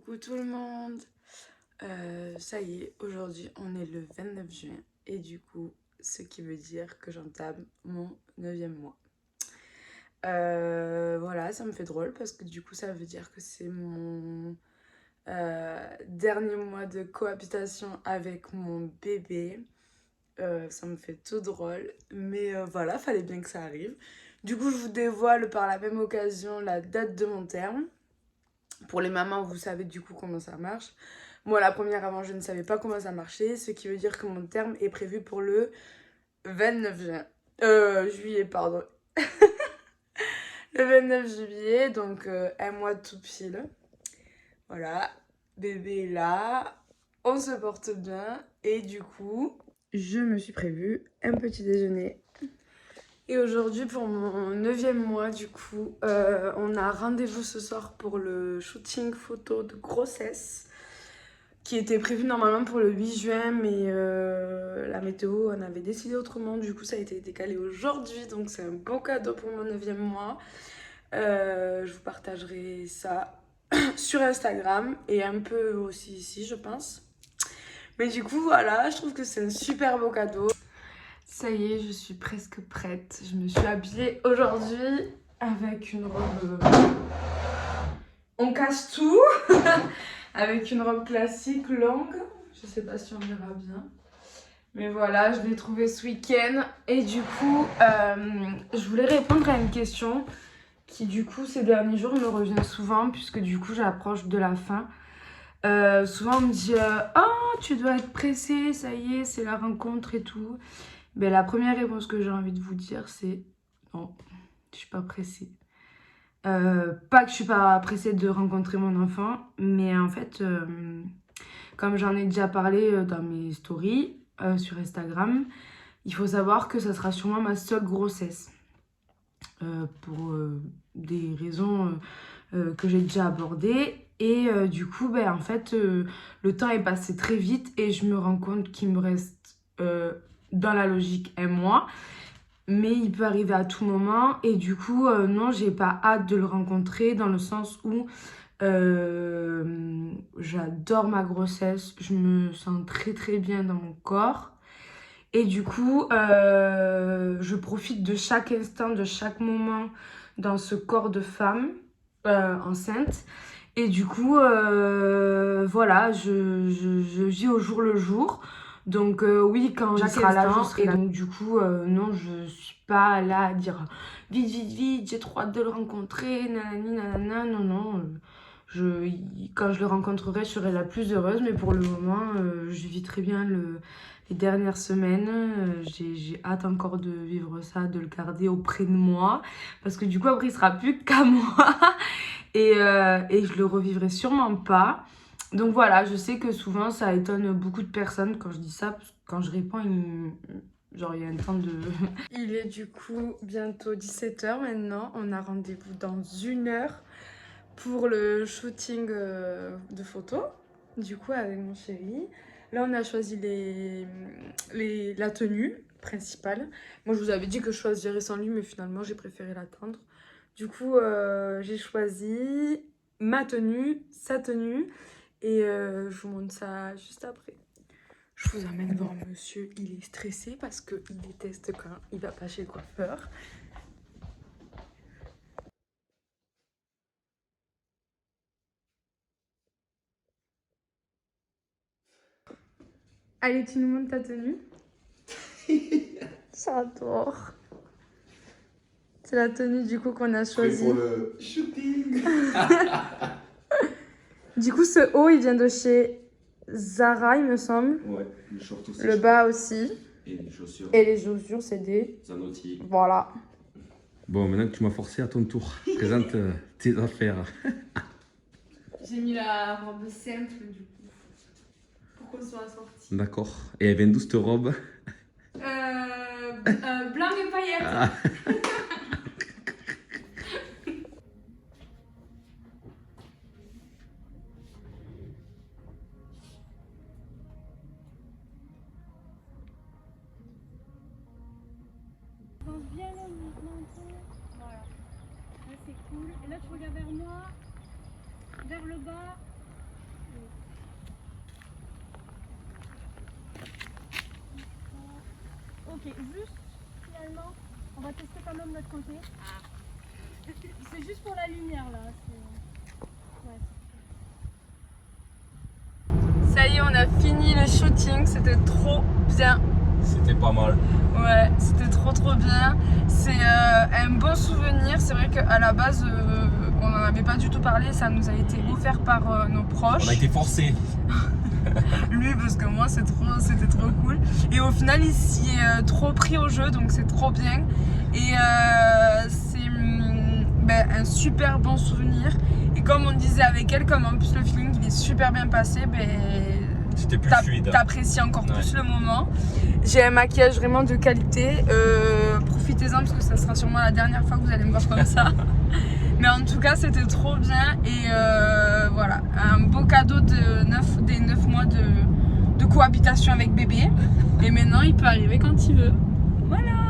Coucou tout le monde. Ça y est, aujourd'hui on est le 29 juin et du coup, ce qui veut dire que j'entame mon 9e mois. Voilà, ça me fait drôle parce que du coup ça veut dire que c'est mon dernier mois de cohabitation avec mon bébé. Ça me fait tout drôle, mais voilà, fallait bien que ça arrive. Du coup, je vous dévoile par la même occasion la date de mon terme. Pour les mamans, vous savez du coup comment ça marche. Moi, la première avant, je ne savais pas comment ça marchait, ce qui veut dire que mon terme est prévu pour le 29 juin. Juillet, pardon. Le 29 juillet, donc un mois tout pile. Voilà, bébé est là, on se porte bien et du coup, je me suis prévu un petit déjeuner. Et aujourd'hui, pour mon 9e mois, du coup, on a rendez-vous ce soir pour le shooting photo de grossesse qui était prévu normalement pour le 8 juin, mais la météo en avait décidé autrement. Du coup, ça a été décalé aujourd'hui, donc c'est un beau cadeau pour mon 9e mois. Je vous partagerai ça sur Instagram et un peu aussi ici, je pense. Mais du coup, voilà, je trouve que c'est un super beau cadeau. Ça y est, je suis presque prête. Je me suis habillée aujourd'hui avec une robe... On casse tout. Avec une robe classique longue. Je sais pas si on verra bien. Mais voilà, je l'ai trouvée ce week-end. Et du coup, je voulais répondre à une question qui du coup ces derniers jours me revient souvent puisque du coup j'approche de la fin. Souvent on me dit oh, tu dois être pressée, ça y est, c'est la rencontre et tout. Ben, la première réponse que j'ai envie de vous dire, c'est non, je suis pas pressée. Pas que je suis pas pressée de rencontrer mon enfant, mais en fait, comme j'en ai déjà parlé dans mes stories sur Instagram, il faut savoir que ça sera sûrement ma seule grossesse. Pour des raisons que j'ai déjà abordées. Et du coup, ben, en fait, le temps est passé très vite et je me rends compte qu'il me reste dans la logique un mois. Mais il peut arriver à tout moment. Et du coup, non, j'ai pas hâte de le rencontrer dans le sens où j'adore ma grossesse. Je me sens très très bien dans mon corps. Et du coup, je profite de chaque instant, de chaque moment dans ce corps de femme enceinte. Et du coup, voilà, je vis au jour le jour. Donc oui, quand il sera là, je serai là. Et donc du coup, non, je suis pas là à dire vite, vite, vite, j'ai trop hâte de le rencontrer, nanani, nanana. Non, non. Quand je le rencontrerai, je serai la plus heureuse. Mais pour le moment, je vis très bien les dernières semaines. J'ai hâte encore de vivre ça, de le garder auprès de moi. Parce que du coup, après, il sera plus qu'à moi. Et je le revivrai sûrement pas. Donc voilà, je sais que souvent ça étonne beaucoup de personnes quand je dis ça, parce que quand je réponds, genre il y a un temps de... Il est du coup bientôt 17h maintenant, on a rendez-vous dans 1 heure pour le shooting de photos, du coup avec mon chéri. Là on a choisi la tenue principale. Moi je vous avais dit que je choisirais sans lui, mais finalement j'ai préféré l'attendre. Du coup, j'ai choisi ma tenue, sa tenue, et je vous montre ça juste après. Je vous amène voir monsieur, il est stressé parce qu'il déteste quand il va pas chez le coiffeur. Allez, tu nous montres ta tenue. J'adore. C'est la tenue du coup qu'on a choisie. Pour le shooting. Du coup, ce haut, il vient de chez Zara, il me semble. Ouais, le short aussi. Le bas aussi. Et les chaussures. Et les chaussures, c'est des... Zanotti. Voilà. Bon, maintenant que tu m'as forcé à ton tour, présente tes affaires. J'ai mis la robe simple du coup, pour qu'on soit assortis. D'accord. Et elle vient d'où cette robe? Blanc et paillettes. Ah. Pense bien le mouvement un peu. Voilà. Là c'est cool. Et là tu regardes vers moi, vers le bas. Ok, juste finalement, on va tester quand même l'autre côté. C'est juste pour la lumière là. Ouais. Ça y est, on a fini le shooting, c'était trop bien. C'était pas mal. Ouais, c'était trop bien. C'est un bon souvenir. C'est vrai qu'à la base, on n'en avait pas du tout parlé. Ça nous a été offert par nos proches. On a été forcés. Lui, parce que moi, c'était trop cool. Et au final, il s'y est trop pris au jeu, donc c'est trop bien. Et c'est un super bon souvenir. Et comme on disait avec elle, comme en plus le feeling il est super bien passé, C'était plus fluide. t'apprécies encore plus le moment. J'ai un maquillage vraiment de qualité. Profitez-en parce que ça sera sûrement la dernière fois que vous allez me voir comme ça. Mais en tout cas, c'était trop bien. Et voilà, un beau cadeau des 9 mois de cohabitation avec bébé. Et maintenant, il peut arriver quand il veut. Voilà.